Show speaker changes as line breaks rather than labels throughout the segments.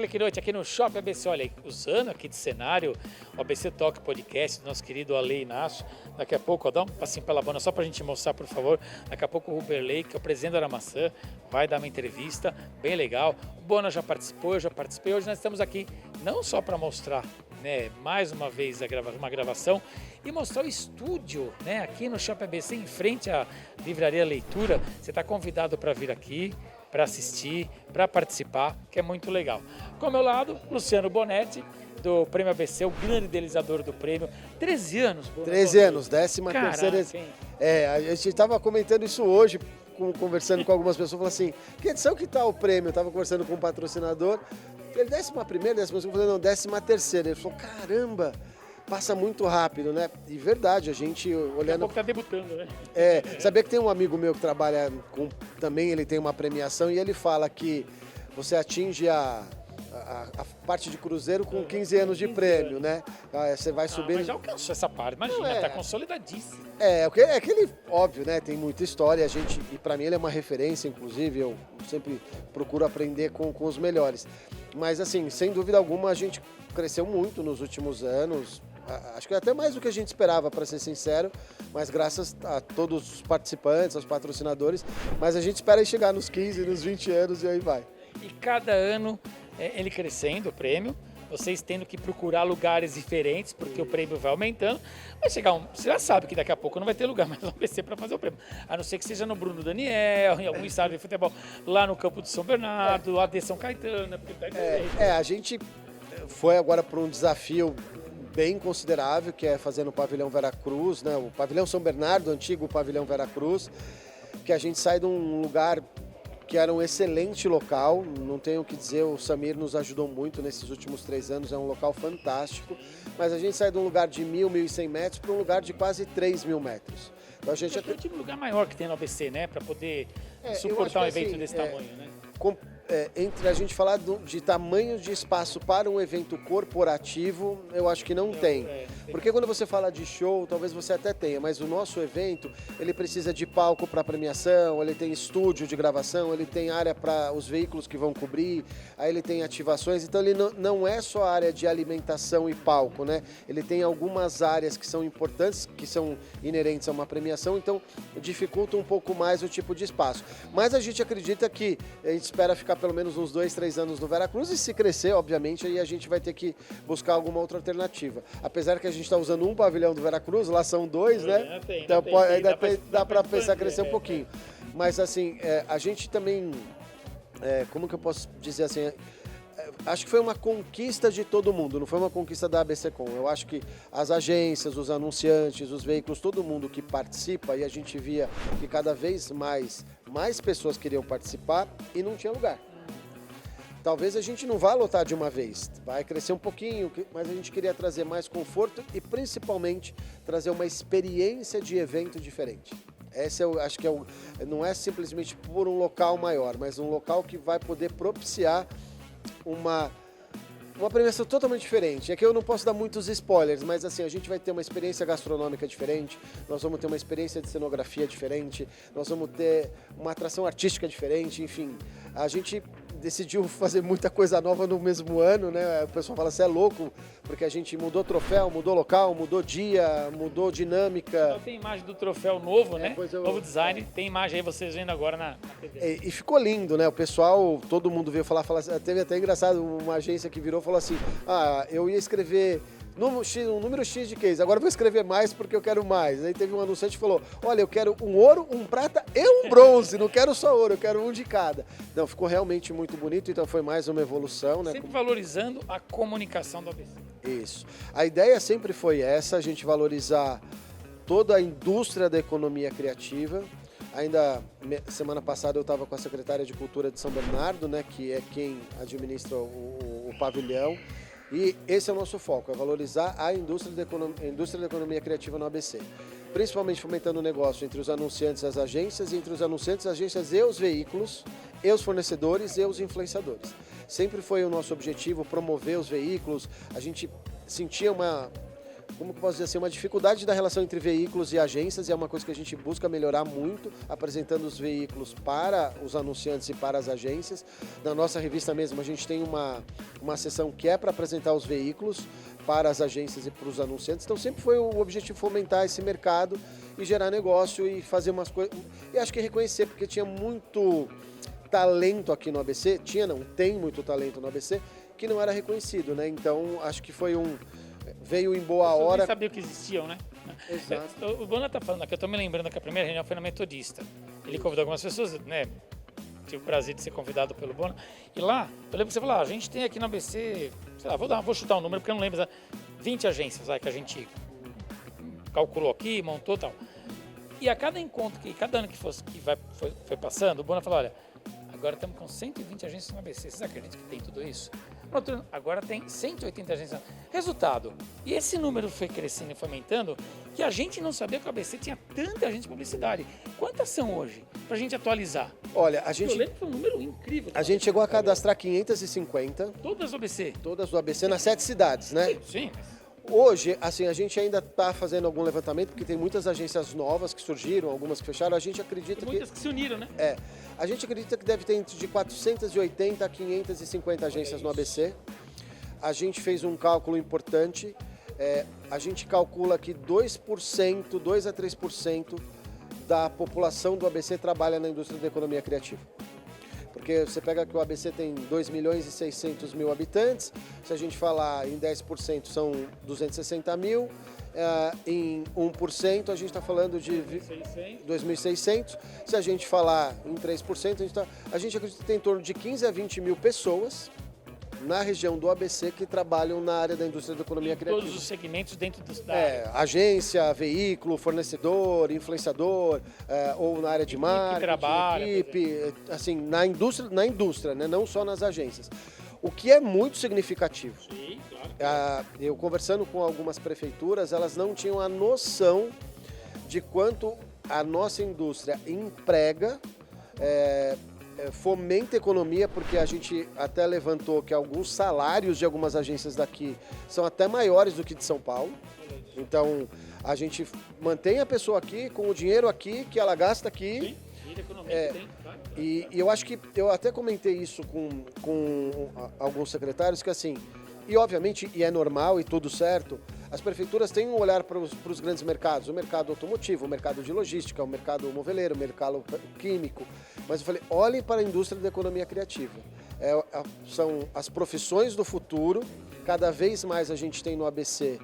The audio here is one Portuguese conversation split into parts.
Clique Noite aqui no Shopping ABC. Olha aí, usando aqui de cenário o ABC Talk Podcast, nosso querido Ale Inácio. Daqui a pouco, ó, dá um passinho pela banda só pra gente mostrar, por favor. Daqui a pouco o Ruberley, que é o presidente da Aramaçã, vai dar uma entrevista bem legal. O Bona já participou, eu já participei. Hoje nós estamos aqui não só para mostrar, né, mais uma vez uma gravação e mostrar o estúdio, né, aqui no Shopping ABC, em frente à Livraria Leitura. Você está convidado para vir aqui, para assistir, para participar, que é muito legal. Com meu lado, Luciano Bonetti, do Prêmio ABC, o grande idealizador do prêmio. 13 anos.
13 anos, 13ª. A gente estava comentando isso hoje, conversando com algumas pessoas, falando assim, que edição que tá o prêmio? Eu estava conversando com um patrocinador, ele 11ª, 12ª, eu falei, não, 13ª. Ele falou, caramba, passa muito rápido, né? E verdade, a gente olhando... Daqui a
pouco tá debutando, né?
Sabia que tem um amigo meu que trabalha com... Também ele tem uma premiação e ele fala que você atinge a parte de cruzeiro com 15 anos de prêmio, né? Você vai subindo...
Mas já alcançou essa parte, imagina, tá consolidadíssimo.
É que ele, óbvio, né? Tem muita história, e pra mim ele é uma referência, inclusive, eu sempre procuro aprender com os melhores. Mas assim, sem dúvida alguma, a gente cresceu muito nos últimos anos, acho que até mais do que a gente esperava, para ser sincero, mas graças a todos os participantes, aos patrocinadores, mas a gente espera chegar nos 15, nos 20 anos e aí vai.
E cada ano ele crescendo, o prêmio, vocês tendo que procurar lugares diferentes, porque o prêmio vai aumentando. Vai chegar você já sabe que daqui a pouco não vai ter lugar mais no ABC para fazer o prêmio. A não ser que seja no Bruno Daniel, em algum estádio de futebol, lá no campo de São Bernardo, AD São Caetano, porque tá
a gente foi agora para um desafio bem considerável, que é fazer no Pavilhão Veracruz, né? O Pavilhão São Bernardo, o antigo Pavilhão Veracruz, que a gente sai de um lugar que era um excelente local, não tenho o que dizer, o Samir nos ajudou muito nesses últimos 3 anos, é um local fantástico, mas a gente sai de um lugar de 1.100 metros para um lugar de quase 3.000 metros. Então a gente
é o lugar maior que tem no ABC, né, para poder suportar um evento desse tamanho, né?
Entre a gente falar de tamanho de espaço para um evento corporativo, eu acho que não tem. Porque quando você fala de show, talvez você até tenha, mas o nosso evento, ele precisa de palco para premiação, ele tem estúdio de gravação, ele tem área para os veículos que vão cobrir, aí ele tem ativações, então ele não é só área de alimentação e palco, né? Ele tem algumas áreas que são importantes, que são inerentes a uma premiação, então dificulta um pouco mais o tipo de espaço. Mas a gente acredita que a gente espera ficar pelo menos uns 2, 3 anos no Veracruz e se crescer, obviamente, aí a gente vai ter que buscar alguma outra alternativa. Apesar que a gente está usando um pavilhão do Veracruz, lá são 2, né? Então dá para pensar crescer um pouquinho. Mas assim, a gente também, como que eu posso dizer assim, acho que foi uma conquista de todo mundo, não foi uma conquista da ABCCom. Eu acho que as agências, os anunciantes, os veículos, todo mundo que participa, e a gente via que cada vez mais pessoas queriam participar e não tinha lugar. Talvez a gente não vá lotar de uma vez, vai crescer um pouquinho, mas a gente queria trazer mais conforto e principalmente trazer uma experiência de evento diferente. Esse eu acho que não é simplesmente por um local maior, mas um local que vai poder propiciar uma premiação totalmente diferente. É que eu não posso dar muitos spoilers, mas assim, a gente vai ter uma experiência gastronômica diferente, nós vamos ter uma experiência de cenografia diferente, nós vamos ter uma atração artística diferente, enfim. A gente decidiu fazer muita coisa nova no mesmo ano, né? O pessoal fala, você é louco, porque a gente mudou troféu, mudou local, mudou dia, mudou dinâmica.
Então tem imagem do troféu novo, né? Novo design, tem imagem aí vocês vendo agora na TV.
E ficou lindo, né? O pessoal, todo mundo veio falar, teve até engraçado, uma agência que virou e falou assim, eu ia escrever um número X de case, agora eu vou escrever mais porque eu quero mais. Aí teve um anunciante que falou, olha, eu quero um ouro, um prata e um bronze, não quero só ouro, eu quero um de cada. Não, ficou realmente muito bonito, então foi mais uma evolução, né?
Sempre valorizando a comunicação do ABC.
Isso. A ideia sempre foi essa, a gente valorizar toda a indústria da economia criativa. Ainda semana passada eu estava com a secretária de Cultura de São Bernardo, né, que é quem administra o pavilhão. E esse é o nosso foco, é valorizar a indústria da economia criativa no ABC. Principalmente fomentando o negócio entre os anunciantes e as agências, e entre os anunciantes, as agências e os veículos, e os fornecedores e os influenciadores. Sempre foi o nosso objetivo promover os veículos, a gente sentia como que eu posso dizer assim, uma dificuldade da relação entre veículos e agências, e é uma coisa que a gente busca melhorar muito, apresentando os veículos para os anunciantes e para as agências. Na nossa revista mesmo, a gente tem uma seção que é para apresentar os veículos para as agências e para os anunciantes. Então sempre foi o objetivo fomentar esse mercado e gerar negócio e fazer umas coisas. E acho que reconhecer, porque tinha muito talento aqui no ABC, tem muito talento no ABC, que não era reconhecido, né? Então acho que veio em boa hora.
Nem sabia que existiam, né?
Exato.
O Bona tá falando aqui, eu tô me lembrando que a primeira reunião foi na Metodista. Ele convidou algumas pessoas, né? Tive o prazer de ser convidado pelo Bona. E lá, eu lembro que você falou, a gente tem aqui no ABC, sei lá, vou chutar um número porque eu não lembro, 20 agências que a gente calculou aqui, montou e tal. E a cada encontro, cada ano que foi passando, o Bona falou, olha, agora estamos com 120 agências no ABC, vocês acreditam que tem tudo isso? Agora tem 180 agências. Resultado, e esse número foi crescendo e foi aumentando, que a gente não sabia que o ABC tinha tanta agência de publicidade. Quantas são hoje, pra gente atualizar?
Olha,
Eu lembro que foi um número incrível.
A gente chegou a cadastrar 550.
Todas do ABC?
Todas do ABC, nas 7 cidades, né?
Sim.
Hoje, assim, a gente ainda está fazendo algum levantamento, porque tem muitas agências novas que surgiram, algumas que fecharam. A gente acredita
muitas que se uniram, né?
A gente acredita que deve ter entre de 480 a 550 agências no ABC. A gente fez um cálculo importante. A gente calcula que 2 a 3% da população do ABC trabalha na indústria da economia criativa. Porque você pega que o ABC tem 2 milhões e 600 mil habitantes, se a gente falar em 10% são 260 mil, em 1% a gente está falando de 2.600, se a gente falar em 3%, a gente acredita que tem em torno de 15 a 20 mil pessoas na região do ABC que trabalham na área da indústria da economia criativa.
Todos os segmentos dentro da área.
Agência, veículo, fornecedor, influenciador, ou na área de marketing, equipe, assim, na indústria, né? Não só nas agências. O que é muito significativo.
Sim, claro.
Eu conversando com algumas prefeituras, elas não tinham a noção de quanto a nossa indústria emprega, fomenta a economia, porque a gente até levantou que alguns salários de algumas agências daqui são até maiores do que de São Paulo. Então, a gente mantém a pessoa aqui, com o dinheiro aqui, que ela gasta aqui.
Sim, economia
e eu acho que, eu até comentei isso com alguns secretários, que assim, e obviamente, e é normal e tudo certo, as prefeituras têm um olhar para os grandes mercados, o mercado automotivo, o mercado de logística, o mercado moveleiro, o mercado químico. Mas eu falei, olhem para a indústria da economia criativa. São as profissões do futuro. Cada vez mais a gente tem no ABC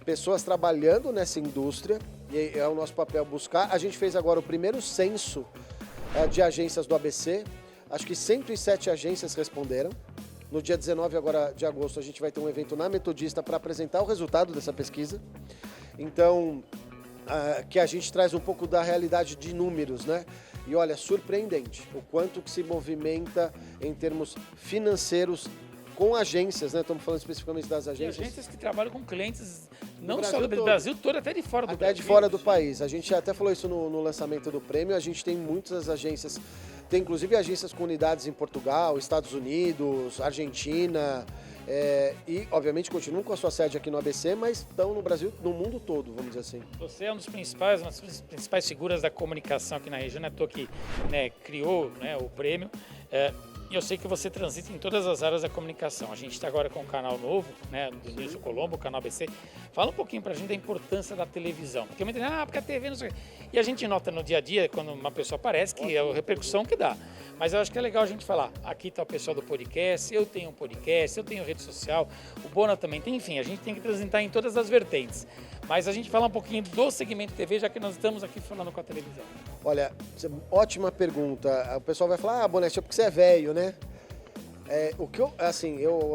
pessoas trabalhando nessa indústria, e é o nosso papel buscar. A gente fez agora o primeiro censo de agências do ABC. Acho que 107 agências responderam. No dia 19 agora de agosto a gente vai ter um evento na Metodista para apresentar o resultado dessa pesquisa. Então, que a gente traz um pouco da realidade de números, né? E olha, surpreendente o quanto que se movimenta em termos financeiros com agências, né? Estamos falando especificamente das agências.
E agências que trabalham com clientes não
Brasil
só do
todo.
Brasil todo, até de fora do
Até
Brasil.
de fora do país. A gente até falou isso no lançamento do prêmio. A gente tem muitas agências, tem inclusive agências com unidades em Portugal, Estados Unidos, Argentina, e obviamente continuam com a sua sede aqui no ABC, mas estão no Brasil, no mundo todo, vamos dizer assim.
Você é uma das principais figuras da comunicação aqui na região, né? Que criou, né, o prêmio. E eu sei que você transita em todas as áreas da comunicação. A gente está agora com um canal novo, né, do Nilson Colombo, o canal ABC. Fala um pouquinho pra gente da importância da televisão. Porque muita gente porque a TV não sei o quê. E a gente nota no dia a dia, quando uma pessoa aparece, que é a repercussão que dá. Mas eu acho que é legal a gente falar. Aqui está o pessoal do podcast, eu tenho um podcast, eu tenho rede social, o Bona também tem. Enfim, a gente tem que transitar em todas as vertentes. Mas a gente fala um pouquinho do segmento TV, já que nós estamos aqui falando com a televisão.
Olha, ótima pergunta. O pessoal vai falar, Bonete, é porque você é velho, né? O que eu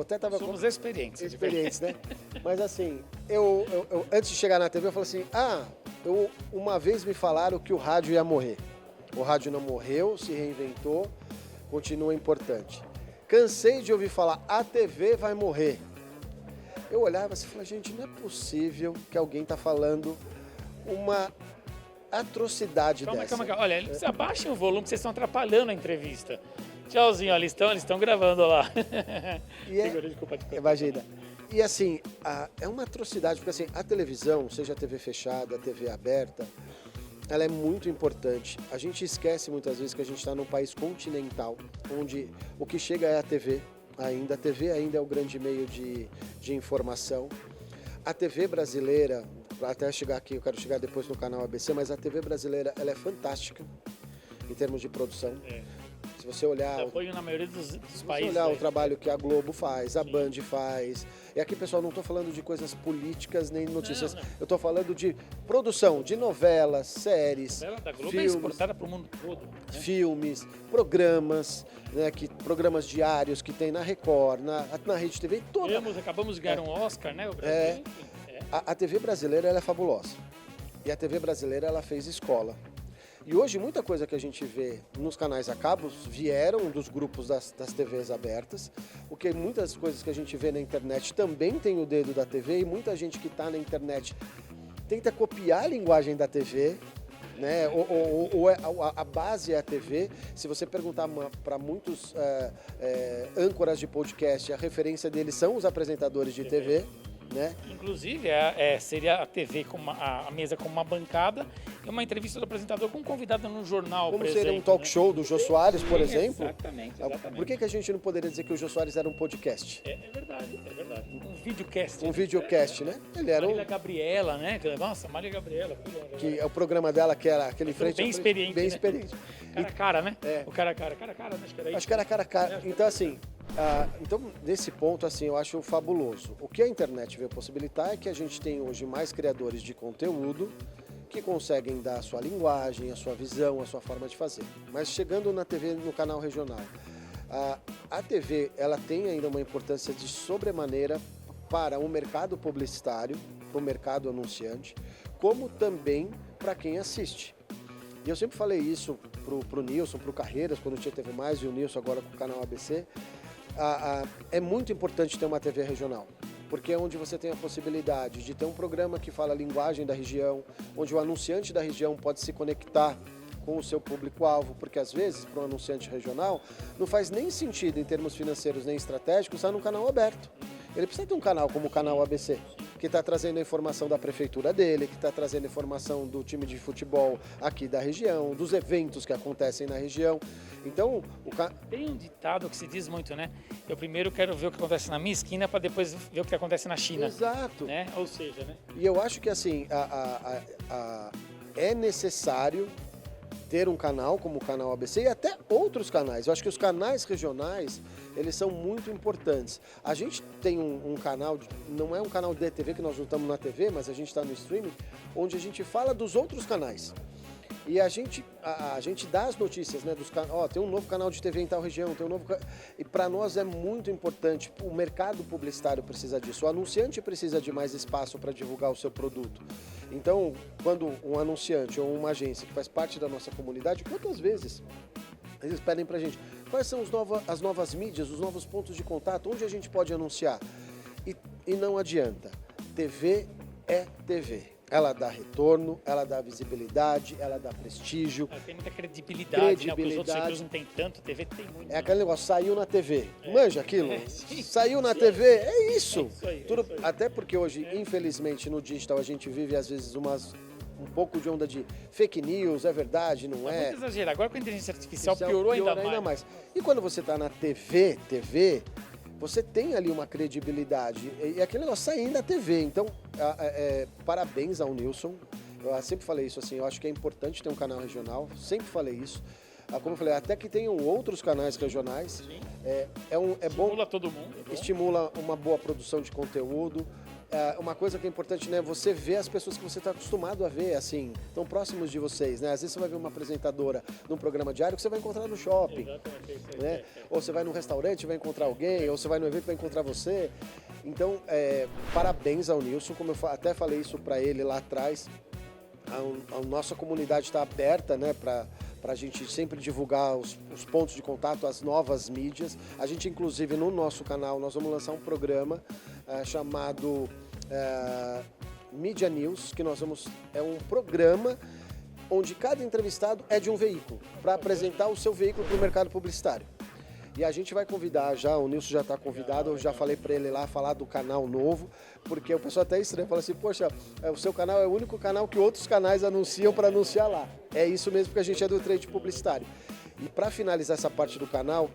até estava...
Somos experientes,
né? Mas assim, eu antes de chegar na TV, eu falei assim, uma vez me falaram que o rádio ia morrer. O rádio não morreu, se reinventou, continua importante. Cansei de ouvir falar, a TV vai morrer. Eu olhava assim e falava, gente, não é possível que alguém está falando uma atrocidade dessa.
Calma. Olha, abaixem o volume que vocês estão atrapalhando a entrevista. Tchauzinho, eles estão gravando lá.
Imagina. E assim, é uma atrocidade, porque assim, a televisão, seja a TV fechada, a TV aberta, ela é muito importante. A gente esquece muitas vezes que a gente está num país continental, onde o que chega é a TV ainda. A TV ainda é o grande meio de informação. A TV brasileira, até chegar aqui, eu quero chegar depois no canal ABC, mas a TV brasileira, ela é fantástica em termos de produção. Se você olhar,
apoio na maioria dos países.
olhar o trabalho que a Globo faz, a Band faz. E aqui, pessoal, não estou falando de coisas políticas nem notícias.
Não.
Eu estou falando de produção de novelas, séries,
A novela da Globo
filmes,
é exportada para o mundo todo. Né?
filmes, programas, né, programas diários que tem na Record, na Rede TV, toda.
Acabamos de ganhar um Oscar, né? O Brasil,
É.
enfim,
A TV brasileira, ela é fabulosa. E a TV brasileira, ela fez escola. E hoje, muita coisa que a gente vê nos canais a cabo vieram dos grupos das TVs abertas, porque muitas coisas que a gente vê na internet também tem o dedo da TV, e muita gente que está na internet tenta copiar a linguagem da TV, né? A base é a TV. Se você perguntar para muitos âncoras de podcast, a referência deles são os apresentadores de TV. Né?
Inclusive, seria a TV com a mesa com uma bancada e uma entrevista do apresentador com um convidado no jornal.
Como
presente,
seria um talk show do Jô Soares, por exemplo?
Exatamente.
Por que a gente não poderia dizer que o Jô Soares era um podcast?
É verdade. Um videocast.
Um videocast, né? Ele era
Marília Gabriela, né? Nossa, Marília Gabriela.
Que é o programa dela, que era aquele frente
bem
a frente,
experiente.
bem
Né?
experiente.
Cara a cara, né?
É.
O cara a cara, acho que era isso.
Acho que era cara a cara. Então, assim, nesse ponto, assim, eu acho fabuloso. O que a internet veio possibilitar é que a gente tem hoje mais criadores de conteúdo que conseguem dar a sua linguagem, a sua visão, a sua forma de fazer. Mas chegando na TV, no canal regional, a TV, ela tem ainda uma importância de sobremaneira para o mercado publicitário, para o mercado anunciante, como também para quem assiste. E eu sempre falei isso pro Nilson, pro Carreiras, quando tinha TV Mais, e o Nilson agora com o canal ABC. É muito importante ter uma TV regional, porque é onde você tem a possibilidade de ter um programa que fala a linguagem da região, onde o anunciante da região pode se conectar com o seu público-alvo, porque às vezes, para um anunciante regional, não faz nem sentido em termos financeiros nem estratégicos estar num canal aberto. Ele precisa ter um canal como o canal ABC, que está trazendo a informação da prefeitura dele, que está trazendo a informação do time de futebol aqui da região, dos eventos que acontecem na região. Então,
tem um ditado que se diz muito, né? Eu primeiro quero ver o que acontece na minha esquina para depois ver o que acontece na China.
Exato.
Né? Ou seja, né?
E eu acho que assim, é necessário ter um canal como o canal ABC e até outros canais. Eu acho que os canais regionais, eles são muito importantes. A gente tem um canal, não é um canal de TV que nós não estamos na TV, mas a gente está no streaming, onde a gente fala dos outros canais. E a gente dá as notícias, né, dos canais. Tem um novo canal de TV em tal região, tem um novo. E para nós é muito importante. O mercado publicitário precisa disso. O anunciante precisa de mais espaço para divulgar o seu produto. Então, quando um anunciante ou uma agência que faz parte da nossa comunidade, quantas vezes eles pedem para a gente quais são as novas mídias, os novos pontos de contato, onde a gente pode anunciar? E não adianta. TV é TV. Ela dá retorno, ela dá visibilidade, ela dá prestígio.
Ela tem muita credibilidade. Né? Os outros setores não tem tanto, a TV tem muito.
É aquele negócio, saiu na TV. Manja aquilo? Saiu na TV, é isso. Tudo, até porque hoje, infelizmente, no digital a gente vive às vezes um pouco de onda de fake news, é verdade, não é?
Muito exagerado. Agora com a inteligência artificial piorou ainda mais.
E quando você está na TV, você tem ali uma credibilidade. E aquele negócio saindo da TV. Então, parabéns ao Nilson. Eu sempre falei isso assim, eu acho que é importante ter um canal regional. Sempre falei isso. Como eu falei, até que tenham outros canais regionais.
Sim.
Estimula
bom, todo mundo.
Estimula uma boa produção de conteúdo. Uma coisa que é importante, né, você vê as pessoas que você está acostumado a ver, assim, tão próximos de vocês, né? Às vezes você vai ver uma apresentadora num programa diário que você vai encontrar no shopping, né? Ou você vai num restaurante e vai encontrar alguém, ou você vai no evento e vai encontrar você. Então, parabéns ao Nilson, como eu até falei isso para ele lá atrás. A nossa comunidade está aberta, né, para a gente sempre divulgar os pontos de contato, as novas mídias. A gente, inclusive, no nosso canal, nós vamos lançar um programa chamado Media News, que é um programa onde cada entrevistado é de um veículo, para apresentar o seu veículo para o mercado publicitário. E a gente vai convidar já, o Nilson já está convidado, eu já falei para ele lá falar do canal novo, porque o pessoal até estranha, fala assim, poxa, o seu canal é o único canal que outros canais anunciam para anunciar lá. É isso mesmo, porque a gente é do trade publicitário. E para finalizar essa parte do canal,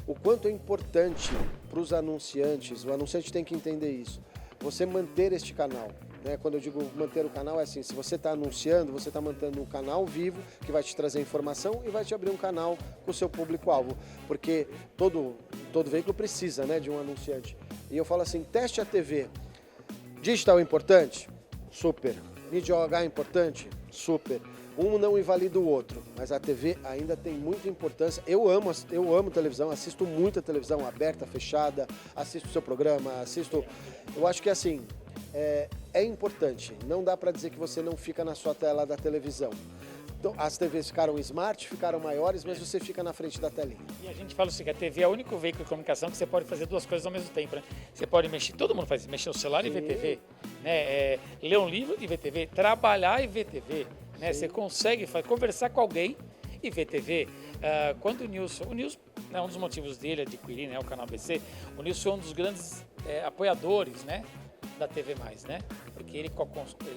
o quanto é importante para os anunciantes, o anunciante tem que entender isso, você manter este canal. Quando eu digo manter o canal, é assim, se você está anunciando, você está mantendo um canal vivo que vai te trazer informação e vai te abrir um canal com o seu público-alvo, porque todo veículo precisa, de um anunciante. E eu falo assim, teste a TV, digital é importante? Super. Mídia OH é importante? Super. Um não invalida o outro, mas a TV ainda tem muita importância. Eu amo televisão, assisto muita televisão aberta, fechada, assisto o seu programa, Eu acho que assim, é importante. Não dá para dizer que você não fica na sua tela da televisão. Então, as TVs ficaram smart, ficaram maiores, mas você fica na frente da telinha.
E a gente fala assim, que a TV é o único veículo de comunicação que você pode fazer duas coisas ao mesmo tempo, né? Você pode mexer, todo mundo faz isso, mexer no celular e ver TV, né? Ler um livro e ver TV, trabalhar e ver TV, né? Você consegue conversar com alguém e ver TV. Quando o Nilson, um dos motivos dele adquirir, o canal ABC, o Nilson é um dos grandes apoiadores, né, da TV+, né? Porque ele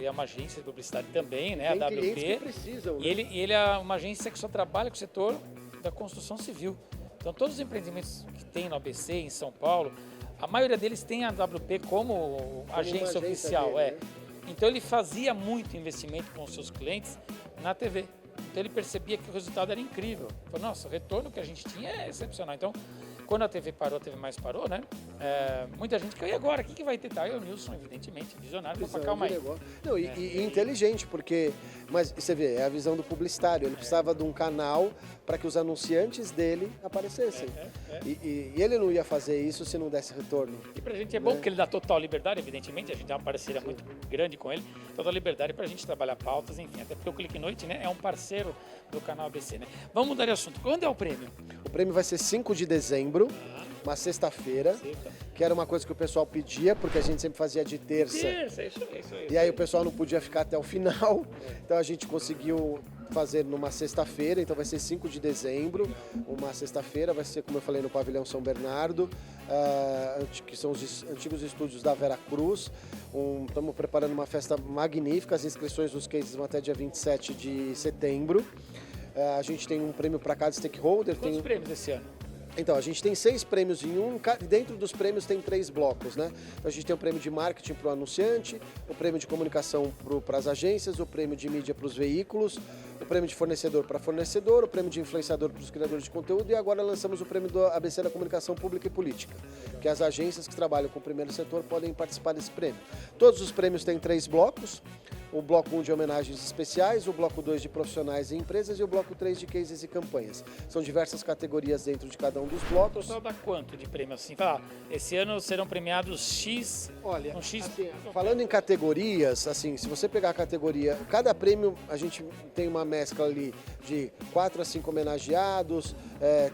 é uma agência de publicidade também, né?
Tem
a WP.
Que precisam, né?
E ele é uma agência que só trabalha com o setor da construção civil. Então, todos os empreendimentos que tem no ABC, em São Paulo, a maioria deles tem a WP como agência oficial.
Dele, né?
Então, ele fazia muito investimento com os seus clientes na TV. Então, ele percebia que o resultado era incrível. Falou, nossa, o retorno que a gente tinha é excepcional. Então, quando a TV parou, a TV+ parou, né? Muita gente caiu, e agora? O que vai ter? Tá, eu, Nilson, evidentemente, visionário, para calma aí.
Não, e inteligente, porque... Mas você vê, é a visão do publicitário. Ele precisava de um canal para que os anunciantes dele aparecessem. E ele não ia fazer isso se não desse retorno.
E pra gente é bom porque ele dá total liberdade, evidentemente, a gente tem uma parceria muito grande com ele, total liberdade pra gente trabalhar pautas, enfim, até porque o Clique Noite, né, é um parceiro do canal ABC, né? Vamos mudar de assunto. Quando é o prêmio?
O prêmio vai ser 5 de dezembro, uma sexta-feira, que era uma coisa que o pessoal pedia, porque a gente sempre fazia de terça.
Isso.
E aí o pessoal não podia ficar até o final, então a gente conseguiu fazer numa sexta-feira, então vai ser 5 de dezembro, uma sexta-feira, vai ser, como eu falei, no Pavilhão São Bernardo, que são os antigos estúdios da Vera Cruz. Estamos preparando uma festa magnífica, as inscrições dos cases vão até dia 27 de setembro. A gente tem um prêmio para cada stakeholder.
Quantos prêmios esse ano?
Então, a gente tem 6 prêmios em um, dentro dos prêmios tem 3 blocos, né? Então, a gente tem o prêmio de marketing para o anunciante, o prêmio de comunicação para as agências, o prêmio de mídia para os veículos, o prêmio de fornecedor para fornecedor, o prêmio de influenciador para os criadores de conteúdo e agora lançamos o prêmio do ABC da Comunicação Pública e Política, que as agências que trabalham com o primeiro setor podem participar desse prêmio. Todos os prêmios têm 3 blocos. O bloco 1 de homenagens especiais, o bloco 2 de profissionais e empresas e o bloco 3 de cases e campanhas. São diversas categorias dentro de cada um dos blocos.
Total dá quanto de prêmio assim? Esse ano serão premiados X.
Olha,
X.
Assim, falando em categorias, assim, se você pegar a categoria, cada prêmio a gente tem uma mescla ali de 4 a 5 homenageados,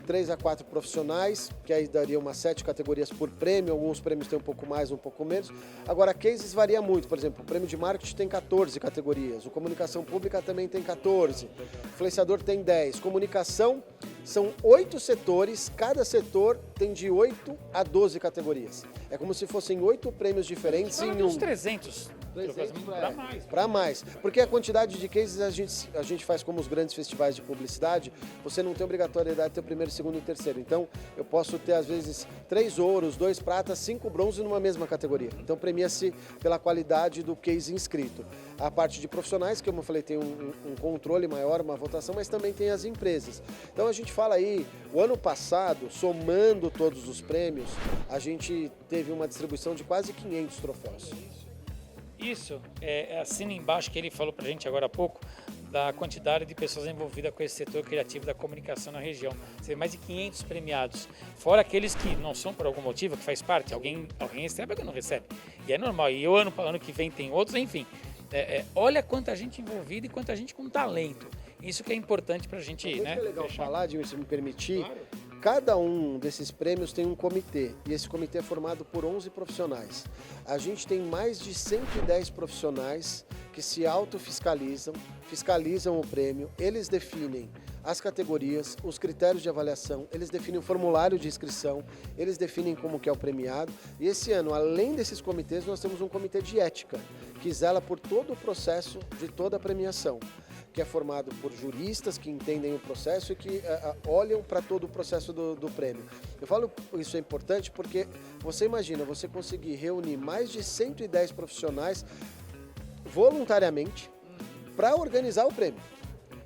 3 a 4 profissionais, que aí daria umas 7 categorias por prêmio, alguns prêmios tem um pouco mais, um pouco menos. Agora, cases varia muito, por exemplo, o prêmio de marketing tem 14 categorias, o comunicação pública também tem 14, influenciador tem 10, comunicação são 8 setores, cada setor tem de 8 a 12 categorias. É como se fossem 8 prêmios diferentes em um.
Uns 300.
Para mais. Porque a quantidade de cases a gente faz como os grandes festivais de publicidade, você não tem obrigatoriedade de ter o primeiro, segundo e terceiro. Então, eu posso ter, às vezes, 3 ouros, 2 pratas, 5 bronzes numa mesma categoria. Então, premia-se pela qualidade do case inscrito. A parte de profissionais, que como eu falei, tem um controle maior, uma votação, mas também tem as empresas. Então, a gente fala aí, o ano passado, somando todos os prêmios, a gente teve uma distribuição de quase 500 troféus.
Isso, assina embaixo que ele falou pra gente agora há pouco, da quantidade de pessoas envolvidas com esse setor criativo da comunicação na região. Você vê mais de 500 premiados, fora aqueles que não são por algum motivo, que faz parte, alguém recebe, alguém não recebe. E é normal, e o ano que vem tem outros, enfim. Olha quanta gente envolvida e quanta gente com talento. Isso que é importante pra gente,
né? É legal falar, Edmilson, se me permitir.
Claro.
Cada um desses prêmios tem um comitê, e esse comitê é formado por 11 profissionais. A gente tem mais de 110 profissionais que se autofiscalizam, fiscalizam o prêmio, eles definem as categorias, os critérios de avaliação, eles definem o formulário de inscrição, eles definem como que é o premiado. E esse ano, além desses comitês, nós temos um comitê de ética, que zela por todo o processo de toda a premiação, que é formado por juristas que entendem o processo e que olham para todo o processo do prêmio. Eu falo isso é importante porque você imagina, você conseguir reunir mais de 110 profissionais voluntariamente para organizar o prêmio.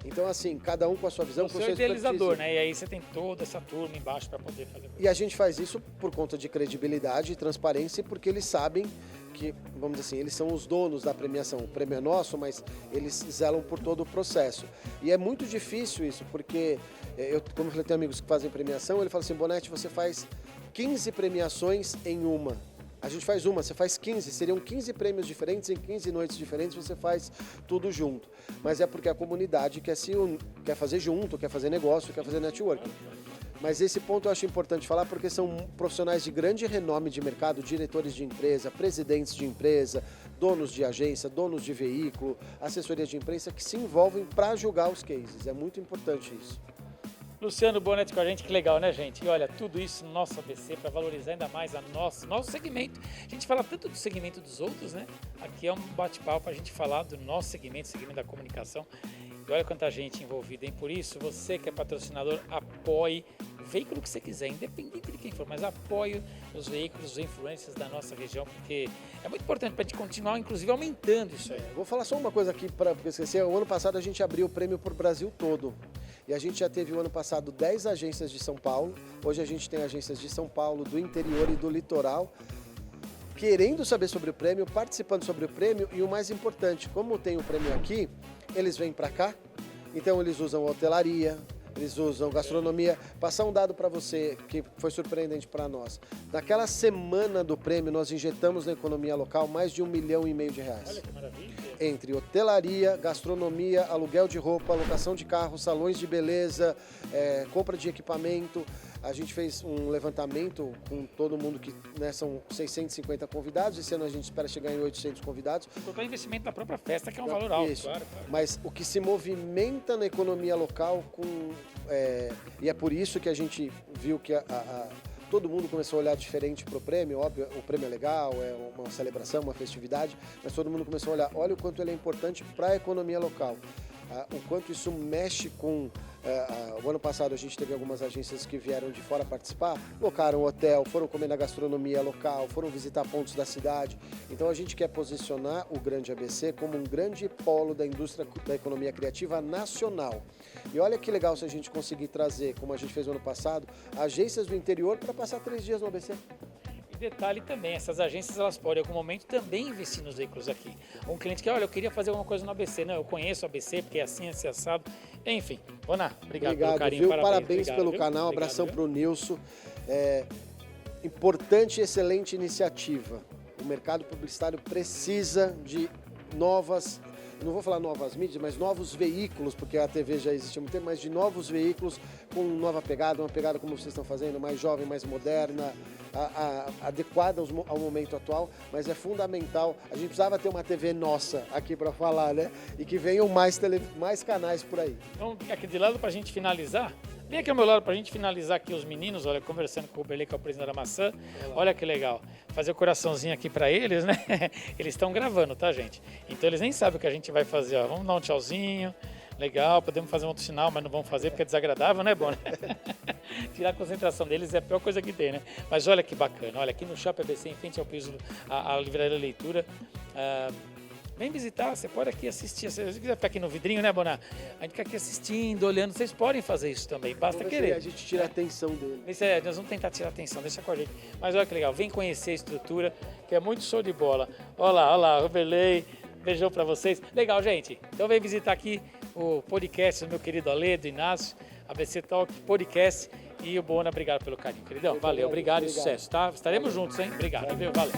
Então, assim, cada um com a sua visão, com o seu
idealizador, né? E aí você tem toda essa turma embaixo para poder fazer.
E a gente faz isso por conta de credibilidade e transparência, porque eles sabem que, vamos dizer assim, eles são os donos da premiação. O prêmio é nosso, mas eles zelam por todo o processo. E é muito difícil isso, porque como eu falei, tenho amigos que fazem premiação, ele fala assim, Bonetti, você faz 15 premiações em uma. A gente faz uma, você faz 15, seriam 15 prêmios diferentes em 15 noites diferentes, você faz tudo junto. Mas é porque a comunidade quer fazer junto, quer fazer negócio, quer fazer networking. Mas esse ponto eu acho importante falar porque são profissionais de grande renome de mercado, diretores de empresa, presidentes de empresa, donos de agência, donos de veículo, assessoria de imprensa que se envolvem para julgar os cases. É muito importante isso.
Luciano Bonetti com a gente, que legal, né, gente? E olha, tudo isso no nosso ABC para valorizar ainda mais nosso segmento. A gente fala tanto do segmento dos outros, né? Aqui é um bate-papo para a gente falar do nosso segmento da comunicação. E olha quanta gente envolvida, hein? Por isso, você que é patrocinador, apoie o veículo que você quiser, independente de quem for, mas apoie os veículos, os influencers da nossa região, porque é muito importante para a gente continuar, inclusive, aumentando isso aí.
Vou falar só uma coisa aqui para esquecer. O ano passado a gente abriu o prêmio para o Brasil todo. E a gente já teve o ano passado 10 agências de São Paulo. Hoje a gente tem agências de São Paulo, do interior e do litoral, querendo saber sobre o prêmio, participando sobre o prêmio e o mais importante, como tem o prêmio aqui, eles vêm para cá, então eles usam hotelaria, eles usam gastronomia. Passar um dado para você que foi surpreendente para nós. Naquela semana do prêmio, nós injetamos na economia local mais de R$1,5 milhão de reais.
Olha que maravilha.
Entre hotelaria, gastronomia, aluguel de roupa, locação de carro, salões de beleza, compra de equipamento. A gente fez um levantamento com todo mundo que, né, são 650 convidados. Esse ano a gente espera chegar em 800 convidados.
Total investimento da própria festa, que é um valor alto.
Isso.
Claro.
Mas o que se movimenta na economia local, e é por isso que a gente viu que todo mundo começou a olhar diferente para o prêmio. Óbvio, o prêmio é legal, é uma celebração, uma festividade, mas todo mundo começou a olhar, olha o quanto ele é importante para a economia local. O quanto isso mexe com... o ano passado a gente teve algumas agências que vieram de fora participar, locaram hotel, foram comer na gastronomia local, foram visitar pontos da cidade. Então a gente quer posicionar o Grande ABC como um grande polo da indústria da economia criativa nacional. E olha que legal se a gente conseguir trazer, como a gente fez no ano passado, agências do interior para passar 3 dias no ABC.
E detalhe também, essas agências elas podem em algum momento também investir nos veículos aqui. Um cliente que, olha, eu queria fazer alguma coisa no ABC. Não, eu conheço o ABC porque é assim, assim, assado. Enfim, Boná, obrigado pelo carinho,
viu? Parabéns pelo canal,
obrigado,
abração para o Nilson. Importante e excelente iniciativa. O mercado publicitário precisa de novas, não vou falar novas mídias, mas novos veículos, porque a TV já existe há muito tempo, mas de novos veículos com nova pegada, uma pegada como vocês estão fazendo, mais jovem, mais moderna, adequada ao momento atual, mas é fundamental. A gente precisava ter uma TV nossa aqui para falar, né? E que venham mais canais por aí.
Então, aqui de lado para a gente finalizar. Vem aqui ao meu lado para a gente finalizar aqui os meninos, olha, conversando com o Ruberley, que é o presidente da Maçã. Olha que legal. Fazer o coraçãozinho aqui para eles, né? Eles estão gravando, tá, gente? Então eles nem sabem o que a gente vai fazer, ó. Vamos dar um tchauzinho. Legal, podemos fazer um outro sinal, mas não vamos fazer porque é desagradável, né, Boné? Tirar a concentração deles é a pior coisa que tem, né? Mas olha que bacana, olha, aqui no Shopping ABC, em frente ao piso, a livraria da leitura. Vem visitar, você pode aqui assistir. Se você quiser ficar aqui no vidrinho, né, Boná? A gente fica aqui assistindo, olhando. Vocês podem fazer isso também, basta querer.
A gente tira a atenção dele.
Nós vamos tentar tirar a atenção, deixa com a gente. Mas olha que legal, vem conhecer a estrutura, que é muito show de bola. Olha lá, Ruberley, beijão pra vocês. Legal, gente. Então vem visitar aqui o podcast do meu querido Ale, do Inácio, ABC Talk Podcast. E o Bona, obrigado pelo carinho, queridão. Valeu, obrigado e sucesso, tá? Estaremos juntos, hein? Obrigado, viu? Valeu.